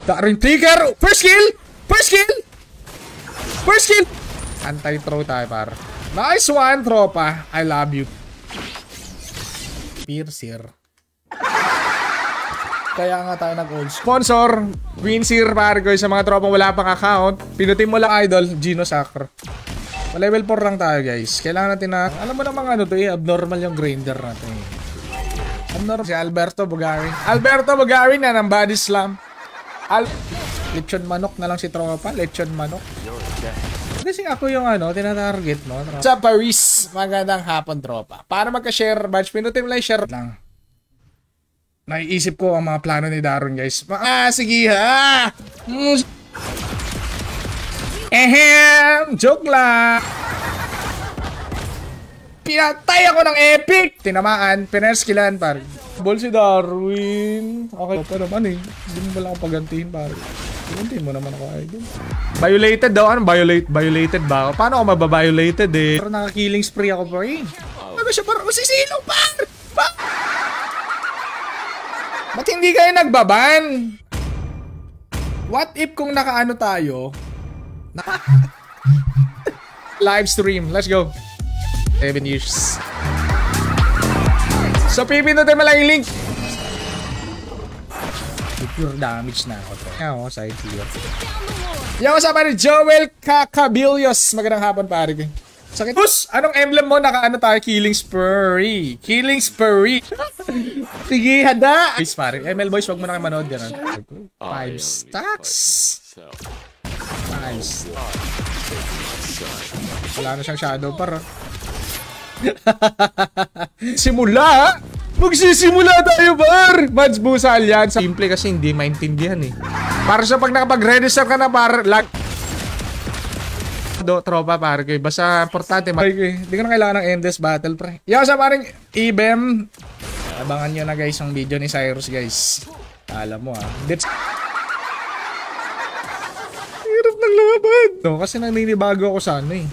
Daring trigger! First kill! First kill! First kill! Anti-throw tayo, par. Nice one, tropa. I love you. Piercer. Kaya nga tayo nag-old sponsor. Winsir, par, guys. Sa mga tropang wala pang account. Pinutin mo lang, idol. Gino Sacro. Level 4 lang tayo, guys. Kailangan natin na... Alam mo namang ano to eh. Abnormal yung grinder natin eh. Abnormal. Si Alberto Bugarin. Alberto Bugarin na ng body slam. Lechon manok na lang si tropa. Lechon manok. Kasi ako yung ano, tinatarget mo. Sa Paris, magandang hapon, tropa. Para magka-share badge, pinutin mo lang share lang. Naiisip ko ang mga plano ni Daron, guys. Sige ha! Joke lang! Pinatay ako ng epic! Tinamaan, pinerskilan, par. Ball si Darwin. Okay pa naman eh. Hindi mo lang ako pagantihin, par. Pagantihin mo naman ako, idol. Violated daw. Ano? Violated ba ako? Paano ako mababiolated eh? Pero nakakilling spree ako, par eh. Ano siya, par? Masisilaw, par! Ba't hindi kayo nagbaban? What if kung nakaano tayo? Live stream. Let's go. 7 years. So, pipinutin mo lang yung link. Pure damage na ako. Ako, side clear. Yung kasama ni Joel Cacabillos. Magandang hapon, pare. Sakit. Push! Anong emblem mo? Naka-ano tayo? Killing Spree. Killing Spree. Sige, hada. Please, pare. ML boys, wag mo na kayo manood. 5 stacks. 5 stacks. Wala na siyang shadow par. Simula! Magsisimula tayo, par! Mads Busal yan. Simple kasi hindi maintindihan eh. Para sa pag nakapag-register ka na, par, lag... tropa, par. Basta importante, hindi ka na kailangan ng endless battle, pre. Yo, sa paring Ibem. Abangan nyo na, guys, ang video ni Cyrus, guys. Alam mo, ah. Hirap ng laban. No, kasi naninibago ako sa ano eh.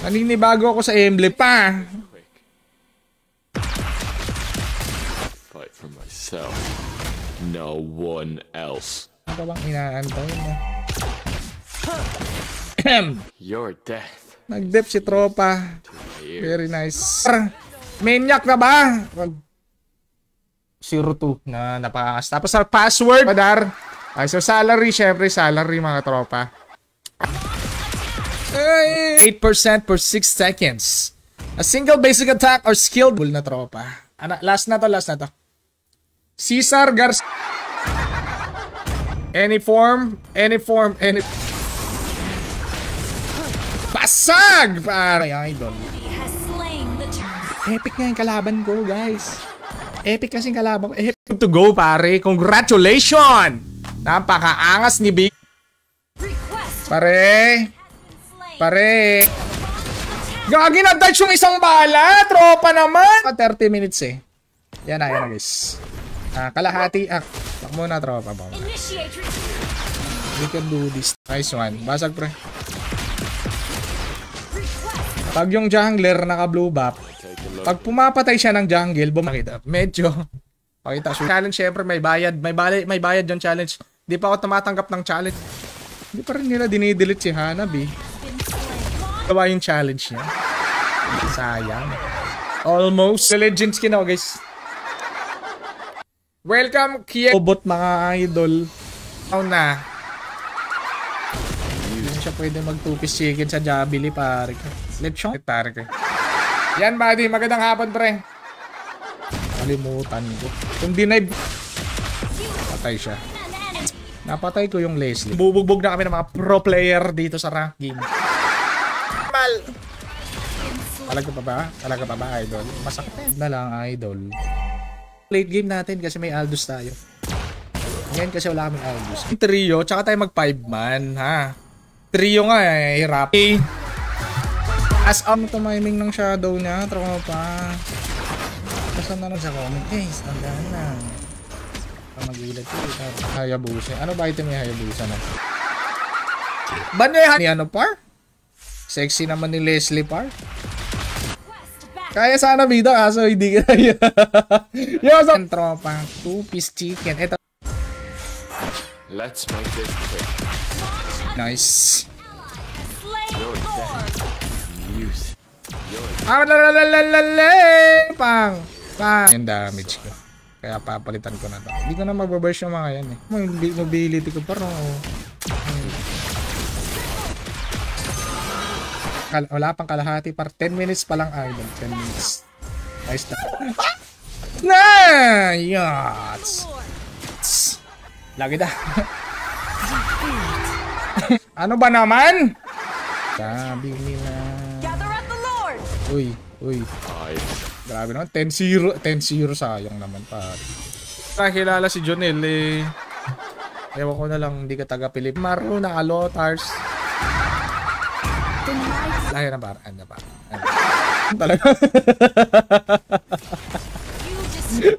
Naninibago ako sa emblem pa. Fight for myself. No one else. Ano bang inaantay mo? Your death. Nag-dep si tropa. Very nice. Maniac na ba? 02 na napakas. Tapos sa password, padar. Ay, so salary, syempre salary mga tropa. 8% per 6 seconds. A single basic attack or skilled bull na tropa. Last na to. Cesar Garcia. Any form. Basag! Pare, idol. Epic nga yung kalaban ko, guys. Epic kasing kalaban ko. Epic to go, pare. Congratulations! Napakaangas ni Big. Pare. Gagi na touch yung isang bala. Tropa naman. 30 minutes eh. Yan na, guys. Kalahati. Bak muna, tropa. We can do this. Nice one. Basag, pre. Pag yung jungler naka-blue buff, pag pumapatay siya ng jungle, bumakita. Medyo. Pakita. Challenge, syempre, may bayad. May bayad yung challenge. Di pa ako tumatanggap ng challenge. Hindi pa rin nila dinidelete si Hanab eh. Gawa yung challenge niya. Sayang. Almost. Legend skin ako, guys. Welcome, Kiek. Robot, mga idol. Na. Hindi siya pwede mag-2-piece chicken sa Jabili, pare. Let's show. Pare. Yan, buddy. Magandang hapon, pre. Kalimutan ko. Kung deny... Patay siya. Napatay ko yung Leslie. Bubugbog na kami ng mga pro player dito sa rank game. Talaga pa ba, idol? Masakit na lang, idol. Late game natin kasi may Aldous tayo. Ngayon kasi wala kaming Aldous. Trio, tsaka tayo mag 5-man, ha? Trio nga eh, hirap. As ang tumiming ng shadow niya, tropa. Basta na lang sa comment, guys. Tandaan na. Mag-ilat ko. Hayabusa. Ano ba item yung Hayabusa na? Banehan ni ano, par? Sexy naman ni Leslie, par. Kaya sana bida kaso hindi kaya. Yo, so tropa, 2-piece chicken. Ito. Let's make this quick. Nice. You're dead. Use. Pang! Yung damage ko. Kaya papalitan ko na to. Hindi ko na mababurst yung mga yan eh. Mobility ko parang wala pang kalahati. 10 minutes pa lang idol. 10 minutes. Nice na. Na! Yes! Lagi na. Ano ba naman? Sabi nila. Uy. Grabe naman. 10-0 sayang naman pare. Nakilala si Jonel eh. Ewan ko na lang, hindi ka taga-Pilip. Maro na Alotars. Lahi na para. Ano pa? Talaga.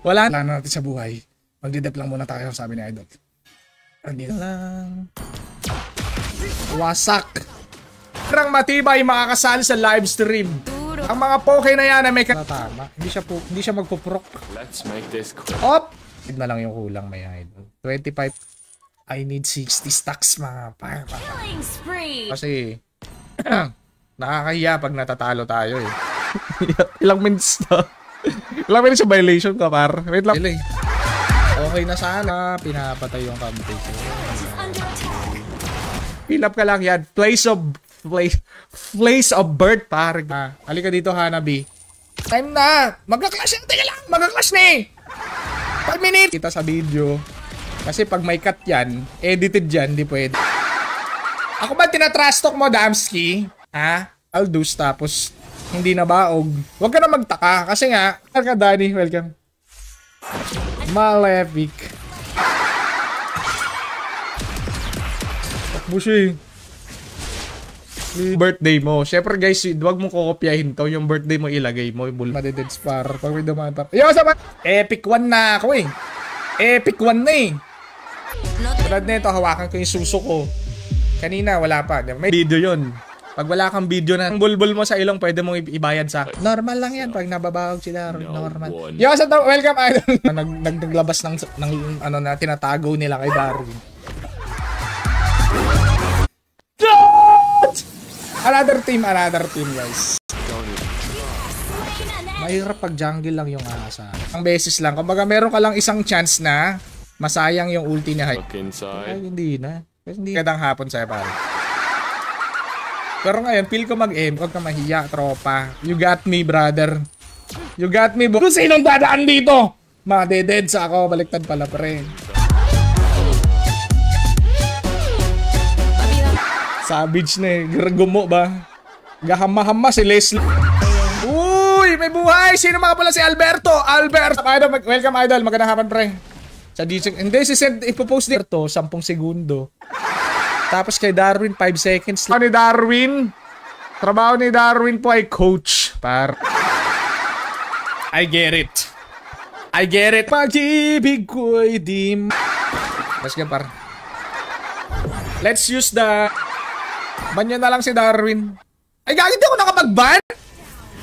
Wala na natin sa buhay. Magdidep lang muna tayo, sabi ni Idol. Andito lang. Wasak. Parang matibay makakasali sa live stream. Ang mga poke na yan na may tama. Hindi siya magpuprok. Let's make this quick. Op! Ito na lang yung kulang may Idol. 25. I need 60 stacks mga pa. Kasi nakakahiya pag natatalo tayo eh. Ilang minutes na. Ilang minutes yung violation ka par. Wait lang. Okay na sana. Pinapatay yung kampi ko. Fill up ka lang yan. Place of birth par. Halika dito Hanabi. Time na. Magka-clash na. Teka lang. Magka-clash na eh. 5 minutes. Kita sa video. Kasi pag may cut yan, edited yan, di pwede. Ako ba tinatrash talk mo, Damski? Ha? Aldous tapos hindi na baog. Huwag ka na magtaka kasi nga, welcome Danny, welcome. Malefic. Bushi. Birthday mo. Siyempre guys, huwag mong kokopyahin to. Yung birthday mo ilagay mo. Yung madeded spar. Pag may dumatar. Yo, sama! Epic 1 na ako eh. Epic 1 na eh. Tulad na ito, hawakan ko yung suso ko. Kanina, wala pa. May video yun. Pag wala kang video na bulbul mo sa ilong, pwede mong ibayad sa normal lang yan. Pag nababawag sila, normal. Yo, sa welcome idol. Naglabas ng ano na tinatago nila kay Darwin. Another team guys. Mahirap pag jungle lang yung asa. Ang beses lang. Kumbaga meron ka lang isang chance na masayang yung ulti niya. Ay, hindi na. Hindi kadang hapon sa'yo pare. Pero ngayon, feel ko mag-aim. Huwag ka mahiya, tropa. You got me, brother. You got me, kung sinong dadaan dito? Madededs ako. Baliktad pala, pre. Savage na eh. Gumo ba? Gahama-hama si Leslie. Uy! May buhay! Sino mga pala si Alberto? Albert! Welcome, idol. Magandang hapon, pre. Sa DJ. Hindi, ipopost dito 10 segundo. Tapos kay Darwin, 5 seconds. Trabaho ni Darwin po ay coach. I get it. Pag-ibig ko'y di Let's go, par. Let's use the... Banyo na lang si Darwin. Ay, gagawin di ako nakapag-ban?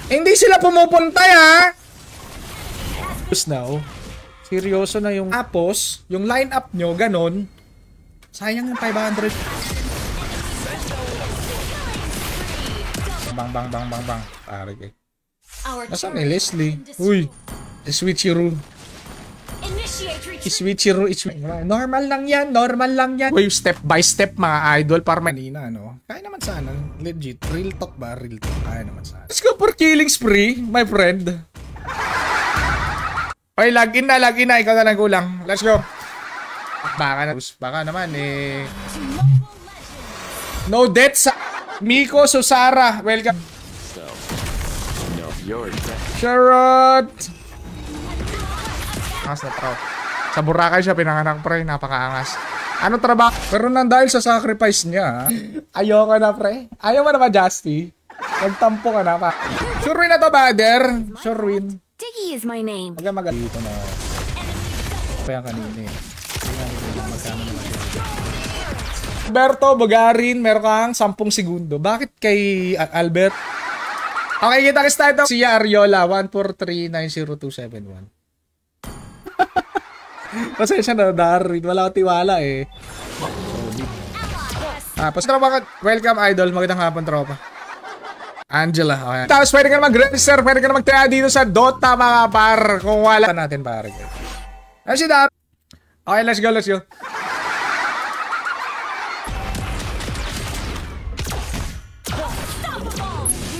Hindi sila pumupunta, ha? Tapos now, seryoso na yung tapos, yung line-up nyo, ganon. Sayang yung 500. Bang. Pare kay. Nasaan ni Leslie? Uy, switcheroo. Normal lang yan. Uy, step by step mga idol para manina, no? Kaya naman sana. Legit. Real talk ba? Real talk. Kaya naman sana. Let's go for killing spree, my friend. Okay, login na. Ikaw na lang kulang. Let's go. Baka naman eh. No deaths. Miko Susara. Welcome. Charot. Angas na tao. Sa Boracay siya pinanganak, pre. Napakaangas. Ano trabaho? Pero nang dahil sa sacrifice niya, ayoko na, pre. Ayaw mo na ba, Justy? Nagtampo ka na pa. Sure win na to, brother. Sure win. Diggy is my name. Dito na. Kaya kanina eh. Alberto, Bogarin, meron kang 10 segundo. Bakit kay Albert? Okay, kita kita ito. Si Ariola, 143-90271. Pasensya na, Darwin. Wala akong tiwala eh. Tapos, tropa, welcome idol. Magandang hapon, tropa. Angela, okay. Tapos, pwede ka na mag-register. Pwede ka na mag-try dito sa Dota, mga par. Kung wala natin, pare. Ano si Dar? Okay, let's go, let's go.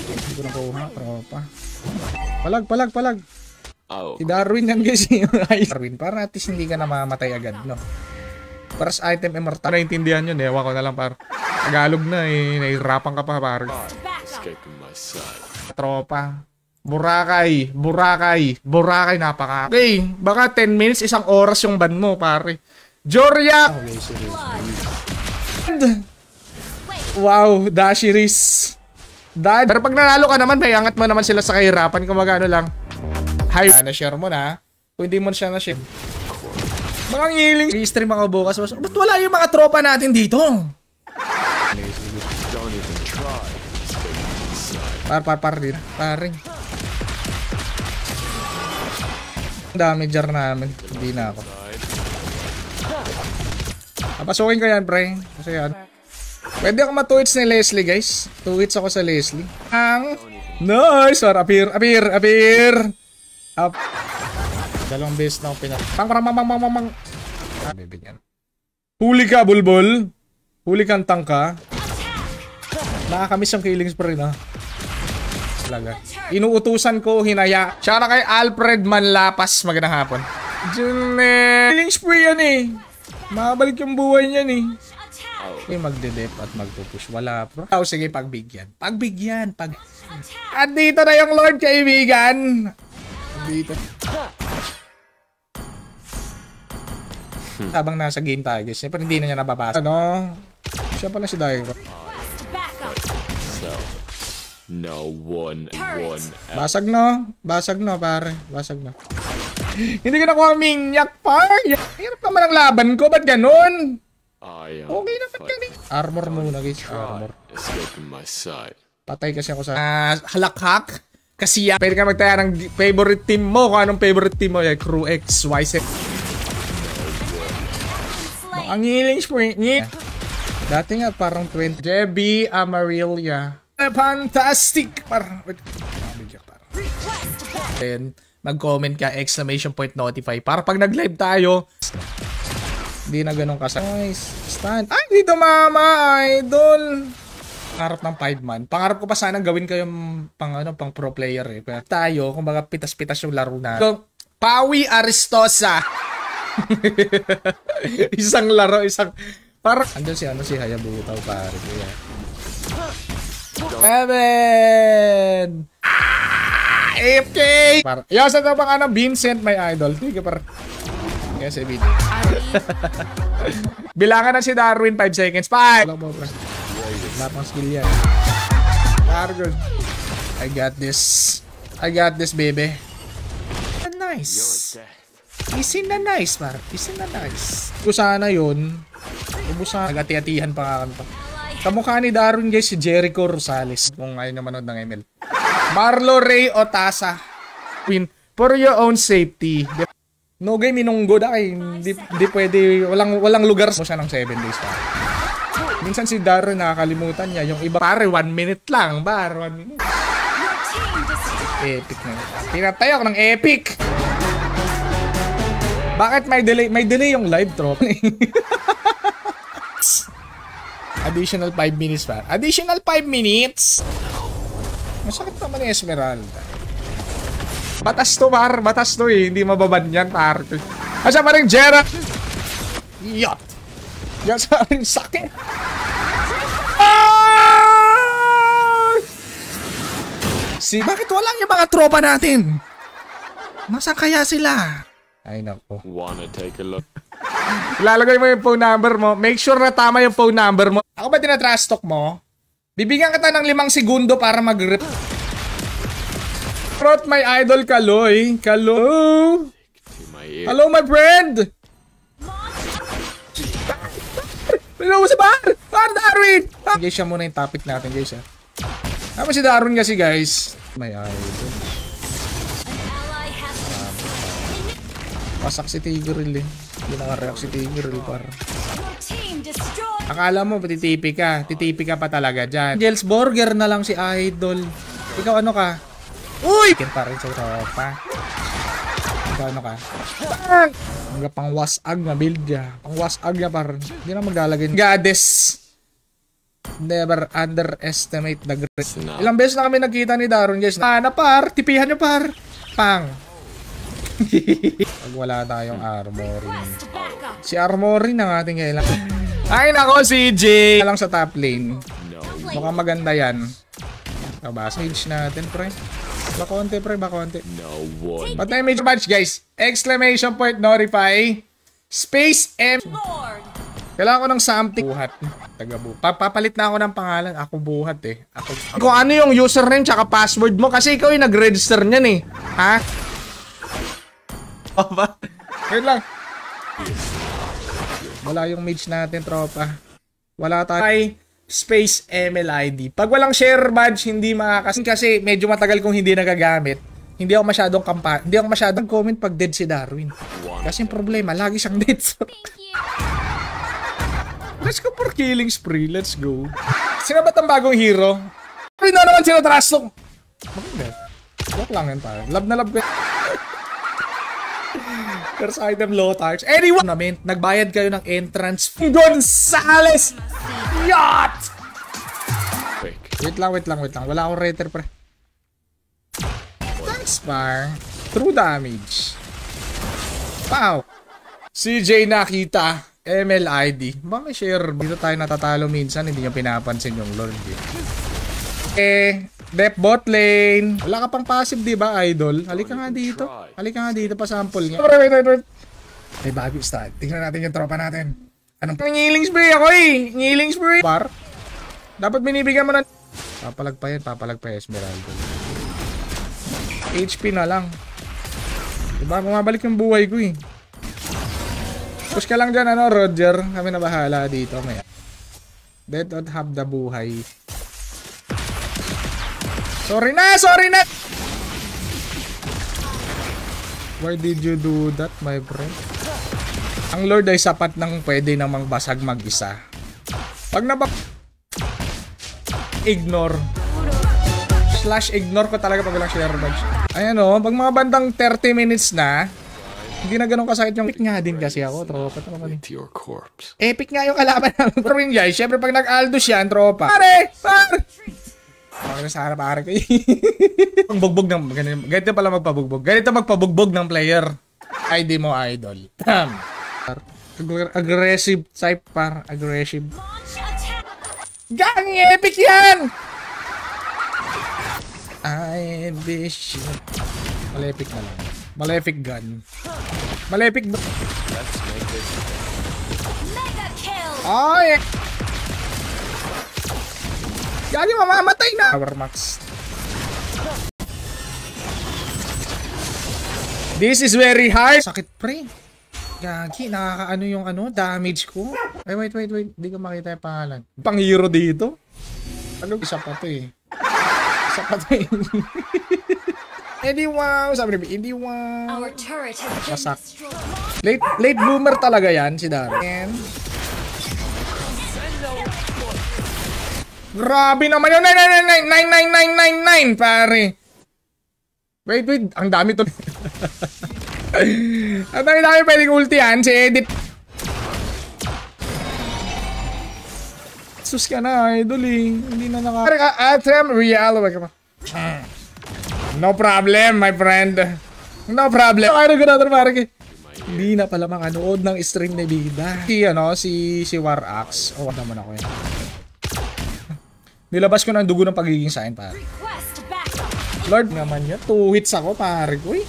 Hindi ko nakuha, tropa. Palag. Oh. Si Darwin yan guys. Darwin, para at least hindi ka na mamamatay agad, no? First item immortal. Naintindihan yun, ewan ko na lang par. Tagalog na eh, nahihirapan ka pa par. Escaping my sight. Tropa. Boracay, napaka. Okay, baka 10 minutes, isang oras yung ban mo pare. Joria! Okay, wow, Dashiris. Pero pag nanalo ka naman, may angat mo naman sila sa kahirapan kung magano lang. Hi, na-share mo na. Kung hindi mo siya na-share. Mga ngiling. Restream ako bukas. Ba't wala yung mga tropa natin dito? Don't even try. Paring. Ang dami jar namin. Hindi na ako. Papasukin ko yan, pre. Kasi yan. Pwede ako ma-2 hits ni Leslie, guys. 2 hits ako sa Leslie. Nice! Appear. Up. Dalawang beses na ako pang. Bibigyan. Huli ka, bulbul. Huli kang tangka. Nakakamiss yung killings pa rin, ha. Talaga. Inuutusan ko, hinaya. Siya na kay Alfred Manlapas. Magandang hapon. Killings spree yan, eh. Makabalik yung buhay niyan, eh. Okay, magde-dep at magpupush. Wala, bro. Oh, sige, pagbigyan. At dito na yung Lord, kaibigan. Dito. Habang nasa game tayo, guys. Siyempre hindi na niya nababasa. Ano? Siya pala si Daigo. So, no one. Basag no, pare. Basag no. Hindi ka nakuha minyak, par. Hirap naman ang laban ko. Ba't ganun? Okay naman ganun. Armor muna, guys. Armor. Escaping my sight. Patay kasi ako sa halakhak. Kasi pwede ka magtaya ng favorite team mo. Kung anong favorite team mo. Crew X, Y, Z. Ang healing sprint. Dati nga parang 20. JB Amarillia. Fantastic. Then, mag-comment ka, exclamation point notify. Para pag nag-live tayo, hindi na ganun kasal. Nice. Stand. Ay, dito mama, idol. Pangarap ng 5-man. Pangarap ko pa sanang gawin ko yung pang pro player eh. Pero tayo, kumbaga pitas-pitas yung laro na. So, Pawi Aristosa. Isang laro, parang andun si Hayabuta pare. Kevin! AFK! Sa ito pang Vincent, my idol. Tiga par. Yes, video. Bilangan na si Darwin, 5 seconds. 5! Wala pang skill yan. Good. I got this, baby. Nice. Isin na nice, par. Kung sana yun, ubusan. Nag-ati-atihan pa nga. Kamukha ni Darwin, guys, si Jericho Rosales. Kung ayaw na manood ng ML. Marlo Ray Otasa. Win. For your own safety. No game inunggo da kay hindi pwede, walang lugar mo siya ng 7 days pa. Minsan si Darwin nakakalimutan niya, yung iba pare 1 minute lang, 1 minute. Epic na. Pinatay ako ng epic. Bakit may delay yung live drop? Additional 5 minutes pa. Additional 5 minutes? Masakit naman yung Esmeralda. Batas to eh. Hindi mababan yan, par. Asa pa rin Jera? Yot. Yan sa rin sakit. Bakit walang yung mga tropa natin? Nasaan kaya sila? Ay nako. Wanna take a look? Ilalagay mo yung phone number mo. Make sure na tama yung phone number mo. Ako ba tinatrash talk mo? Bibigyan kita ng 5 segundo para mag-rip. Trot my idol, Kaloy. Hello, my friend. Hello, sa bar. Darwin. Guys, siya muna yung topic natin, guys. Ano si Darwin kasi, guys? My idol. Pasak si Tigreal eh. Hindi naka-react si Tigreal par. Team destroyed. Akala mo titipi ka pa talaga dyan. Angels Burger na lang si Idol. Ikaw ano ka? Uy! Kin pa rin sa tropa. Ikaw ano ka? Bang! Hanggang pang wasag na build ya. Pang wasag ya par. Hindi na maglalagay. Goddess. Never underestimate the grace. Ilang beses na kami nagkita ni Daron guys. Na par, tipihan nyo par. Pang. Pag wala tayong armory. Request backup. Si armory na ating kailangan. Ay nako si Jay. Lang sa top lane. No. Mukhang maganda yan. Kabas. Mage natin pre. Bakonte pre, bakonte. No one. Ba't na yung mage match guys? Exclamation point notify. Space M. Lord. Kailangan ko ng something. Buhat. Papalit na ako ng pangalan. Ako buhat eh. Ako. Kung ano yung username tsaka password mo. Kasi ikaw yung nag-register niyan eh. Ha? Wait lang. Wala yung mage natin, tropa. Wala tayo. Ay, space MLID. Pag walang share badge, hindi makakasin. Kasi medyo matagal kong hindi nagagamit. Hindi ako masyadong comment pag dead si Darwin. Kasi yung problema, lagi siyang dead. Thank you. Let's go for killing spree. Let's go. Sino ba itong bagong hero? Ay, na naman sino trasok. Maganda. Joke lang yun tayo. Love na love ko. First item, low touch. Anyway, nagbayad kayo ng entrance. Gonzales! Yacht! Quick. Wait lang. Wala akong rater, pre. Thanks, par. True damage. Wow. CJ nakita. MLID. Bakit share? Dito tayo natatalo minsan. Hindi nyo pinapansin yung Lord. Dep bot lane. Wala ka pang passive, di ba, Idol? Halika nga dito. Pa sample nga. Wait. May bago start. Tingnan natin yung tropa natin. Anong ngiling spray ako eh? Ngiling spray. Par. Dapat binibigyan mo na. Papalag pa Esmeralda. HP na lang. Diba? Bumabalik yung buhay ko eh. Push ka lang dyan, ano, Roger. Kami na bahala dito. Maya. Dead don't have the buhay. Sorry na! Why did you do that, my friend? Ang Lord ay sapat ng pwede namang basag mag-isa. Pag ignore. /ignore ko talaga pag walang share badge. Ayan o, pag mga bandang 30 minutes na, hindi na ganun kasakit yung epic nga din kasi ako, tropa. To your corpse. Epic nga yung kalaban namin. Pero yun guys, syempre pag nag-Aldos yan, tropa. Pare! Bakit na sana pare ko ang bugbog ng, ganito pala magpabugbog. Ganito magpabugbog ng player. ID mo, Idol. Aggressive type par. Aggressive. Launch attack. Gang! Epic yan! I wish you. Malepic na lang. Malefic gun. Malefic. Let's make this. Mega kill. Ay! Gagi, mamamatay na! Power max. This is very hard. Sakit pre. Gagi, nakakaano yung damage ko. Ay, wait. Hindi ko makita yung pangalan. Pang hero dito? Isa pa to eh. Hindi wow. Sabi niya, hindi wow. Our turret has been Wasak. destroyed. Late bloomer talaga yan si Darren. Grabe naman yun. 999999 pare. Wait. Ang dami to. Ang dami pwedeng ultihan. Si Edit. Sus ka na, Idol eh. Hindi na Atrium Real. No problem, my friend. No problem. Ay, nagano'n pare. Hindi na pala makanood ng stream ni Bida. Si Warax. Naman ako yan. Nilabas ko ng dugo ng pagiging sign, pare. Request backup. Lord naman yun. 2 hits ako, pare ko eh.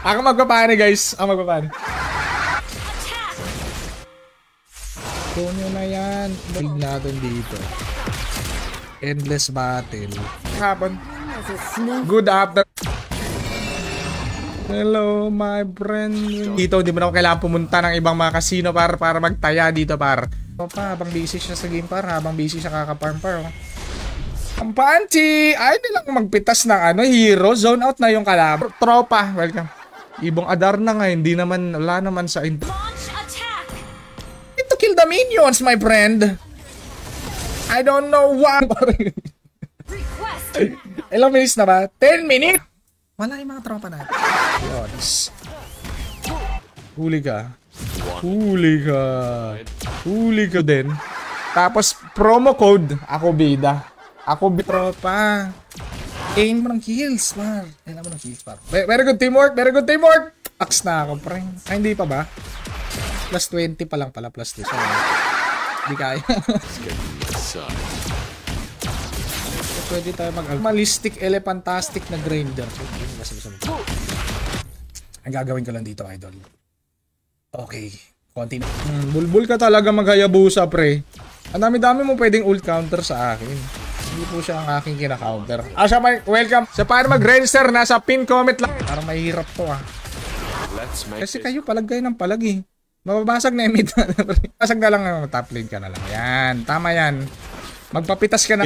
Ako magpapani, guys. Ako magpapani. Attack. Doon nyo na yan. Build natin dito. Endless battle. Hapon. Good afternoon. Hello, my friend. Dito, hindi mo na ako kailangan pumunta ng ibang mga casino para magtaya dito, par. Habang busy siya sa game, par. Habang busy siya kaka-farm, par. Ang panty! Ay, nilang magpitas ng hero. Zone out na yung kalaban. Tropa, welcome. Ibong Adarna nga, hindi naman, wala naman sa Launch attack. to kill the minions, my friend. I don't know why. Request. Ilang minutes na ba? 10 minutes? Wala yung mga tropa natin. Yods. Huli ka. Huli ka. Huli ka din. Tapos, promo code, ako bida. Ako tropa. Aim mo ng kills, par. Aim mo ng kills, par. Very good teamwork, very good teamwork. Axe na ako, pre. Ay, hindi pa ba? Plus 20 pa lang pala, plus 2. So, hindi kaya. Pwede tayo mag-malistic, elephantastic na grinder. Ang gagawin ko lang dito, idol. Okay. Continue. Bulbul ka talaga mag-Hayabusa, pre. Ang dami-dami mo pwedeng ult counter sa akin. Hindi po siya ang aking kina-counter. Siya, welcome. Sa paano mag-register, nasa pin comment lang. Parang mahirap to, ah. Kasi kayo palagay ng palagi. Mababasag na yung mid. Basag na lang, top lane ka na lang. Yan, tama yan. Magpapitas ka na.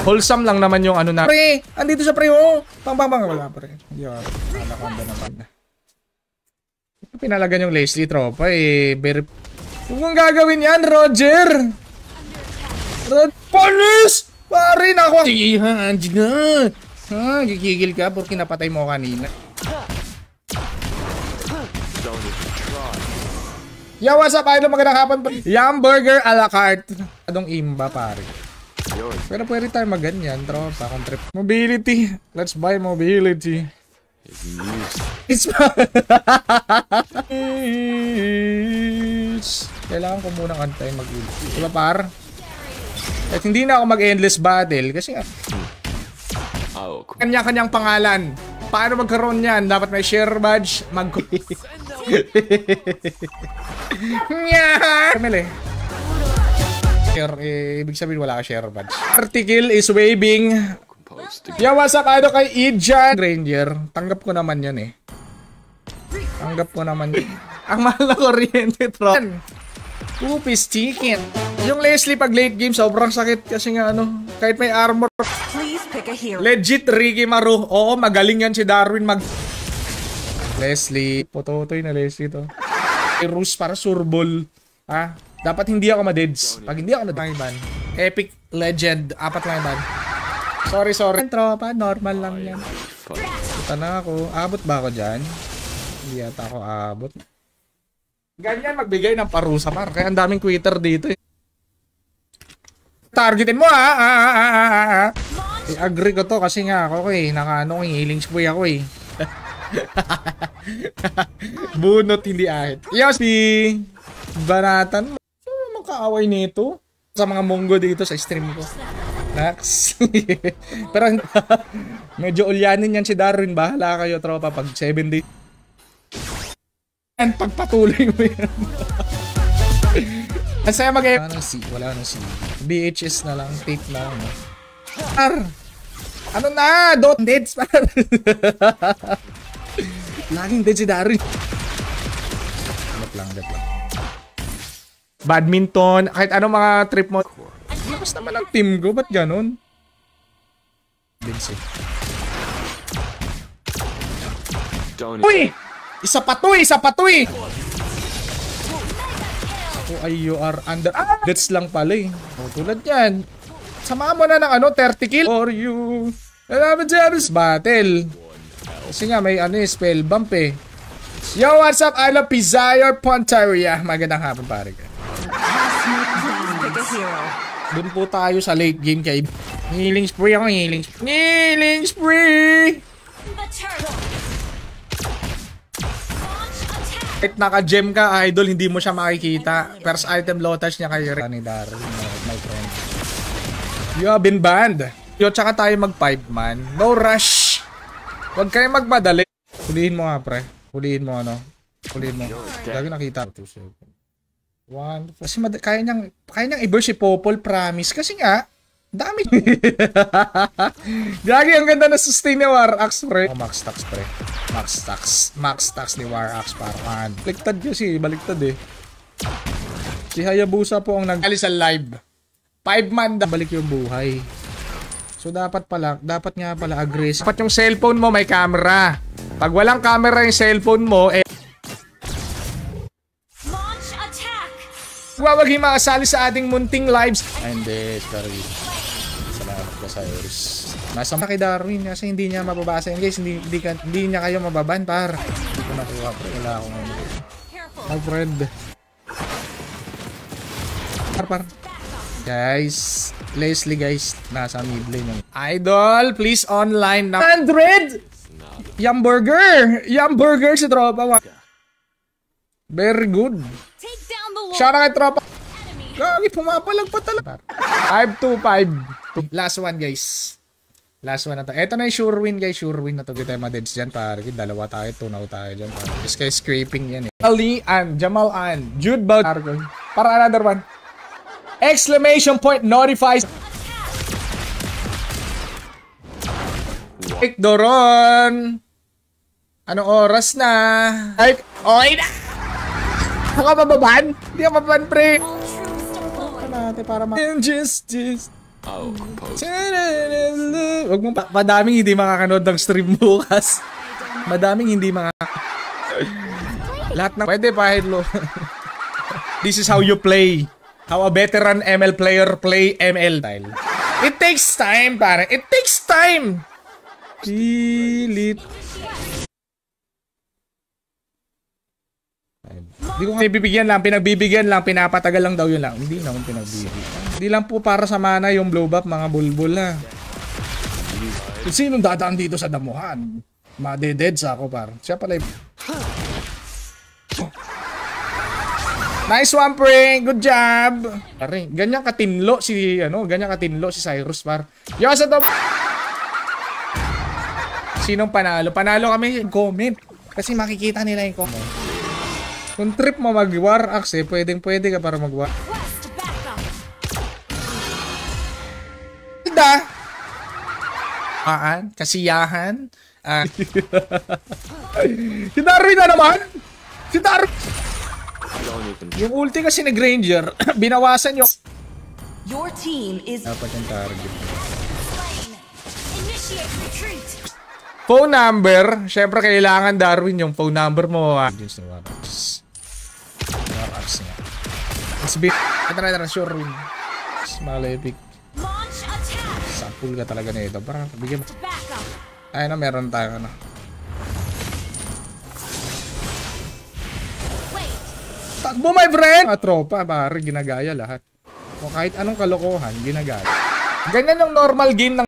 Wholesome lang naman yung ano na. Pre, andito siya, pre, oh. Pang, wala, pre. Yan, alakanda naman. Pinalagan yung Leslie, tropa, eh. Very... Huwag mong gagawin yan, Roger! Police! Pare na ako! Sige, ha, anjig na! Ha, gigigil ka porque napatay mo kanina. Yo, what's up, idol? Magandang hapon pa. Yum burger a la carte. Adong imba, pare. Pero pwede tayo maganyan, tropa. Contrip. Mobility. Let's buy mobility. It's kailangan ko munang antay mag-ult. Diba, par? At hindi na ako mag-endless battle kasi kanya-kanyang pangalan. Paano magkaroon yan? Dapat may share badge. Kamil ibig sabihin wala ka share badge. Article is waving. Yo, what's up, idol kay Ijan Granger. Tanggap ko naman yan eh. Tanggap ko naman yan. Ang mahal na kuryente, tron. Upis chicken. Yung Leslie pag late game sobrang sakit kasi nga ano, kahit may armor. Please pick a hero. Legit Ricky Maru. Oo, magaling yan si Darwin Leslie. Pototoy na Leslie to. Rus para surbol. Ha? Dapat hindi ako ma-deads. Pag hindi ako na-ban. Epic Legend. 4 lang ban. Sorry. Tropa, normal lang yan. Puta na ako. Abot ba ako dyan? Hindi yata ako abot. Ganyan magbigay ng parusa, par. Kaya ang daming quitter dito eh. Targetin mo ha. I-agree ko to kasi nga ako eh. Naka-ano, healing spree ako eh. Bunot hindi ahit. Yo, si Banatan. Sino makaaway nito? Sa mga monggo dito sa stream ko. Next. Pero medyo ulyanin yan si Darwin. Bahala kayo, tropa. Pag 7 days. And pagpatuloy mo yan. Ang saya mag-e... Wala nang C. BHS na lang. Tape na lang. Par! Ano na? Don't deads, par! Laging dead si Darwin. Dep lang. Badminton. Kahit anong mga trip mo. Lakas naman ang team ko. Ba't ganun? Vince. Uy! Isa pa to eh! Oh, ay, you are under... That's lang pala eh. Oh, tulad yan. Samahan mo na ng ano, 30 kill. For you. Battle. Kasi nga, may ano eh, spell bump eh. Yo, what's up? I love Pizzayor Pontaria. Magandang hapon, pare ka. Doon po tayo sa late game kay... Healing spree ako, Healing spree! Kahit naka-gem ka, idol, hindi mo siya makikita. First item lotas niya kay ni Darwin, my friend. You have been banned. Yo, tsaka tayo mag 5 man. No rush. Huwag kayo magmadali. Hulihin mo nga, pre. Hulihin mo, ano. Hulihin mo. Lagi nakita. 2 seconds. 1. Kasi kaya niyang i-burst si Popol, promise. Kasi nga, dami. Gagi, ang ganda na sustain ni War Axe, pre. Oh, max tax, pre. Max tax ni War Axe, parang. Baliktad kasi, baliktad eh. Si Hayabusa po ang nag-ali sa live. 5 man, balik yung buhay. So dapat nga pala aggressive. Dapat yung cellphone mo may camera. Pag walang camera yung cellphone mo, Launch attack. huwag makasali sa ating munting lives. Ay, hindi, sorry. Salamat ka sa Iris. Nasa kay Darwin kasi hindi niya mababasa yun guys. Hindi niya kayo mababan par. Hindi ko nakuha pre. Wala akong ano. Careful. My friend. Par. Guys, Leslie guys, nasa mid lane yung Idol, please online na 100! Yum burger si tropa. Very good. Take down the wall. Shout out kay tropa. Enemy. Gagi, pumapalag pa talaga. 5-2-5. Last one guys. Last one na to. Ito na yung sure win guys. Sure win na to. Kita yung madeds dyan pare. Dalawa tayo. Tunaw tayo dyan pare. Just kay scraping yan eh. Ali and Jamal and Jude Bout. Para another one. Exclamation point notifies. Like Doron. Anong oras na? Ay, okay na. Ako mababan? Hindi ako mababan pre. All troops deployed. Natin para Injustice. I'll compose. Wag mo madaming hindi makakanood ng stream bukas. Madaming hindi lahat na pwede pa hello. This is how you play. How a veteran ML player play ML style. It takes time, pare. It takes time. Pilit. Hindi ko bibigyan lang, pinagbibigyan lang, pinapatagal lang daw yun lang. Hindi naman pinagbibigyan. Hindi lang po para sa mana yung blow buff, mga bulbul na. Kung sinong dadaan dito sa damuhan? Madededs ako par. Siya pala yung... Nice one, pre. Good job. Pare, ganyan katinlo si Cyrus par. Yo sa to. Sinong panalo? Panalo kami, comment. Kasi makikita nila yung comment. Kung trip mo mag-war axe, pwede ka para mag-war. Request backup. Ganda. Kasiyahan. Si Darwin na naman. Si Darwin. Don't even. Yung ulti kasi nag-ranger, binawasan yung... Your team is Dapat yung target. slain. Initiate retreat. Phone number. Siyempre, kailangan Darwin yung phone number mo. Just the Warax. Warax niya. Ito na, sure win. Small epic. Launch attack. Sampul ka talaga na ito. Parang bigyan mo. Backup. Ayun na, meron tayo na. Wait. Takbo, my friend! Mga tropa, pare, ginagaya lahat. O kahit anong kalokohan, ginagaya. Ganyan yung normal game ng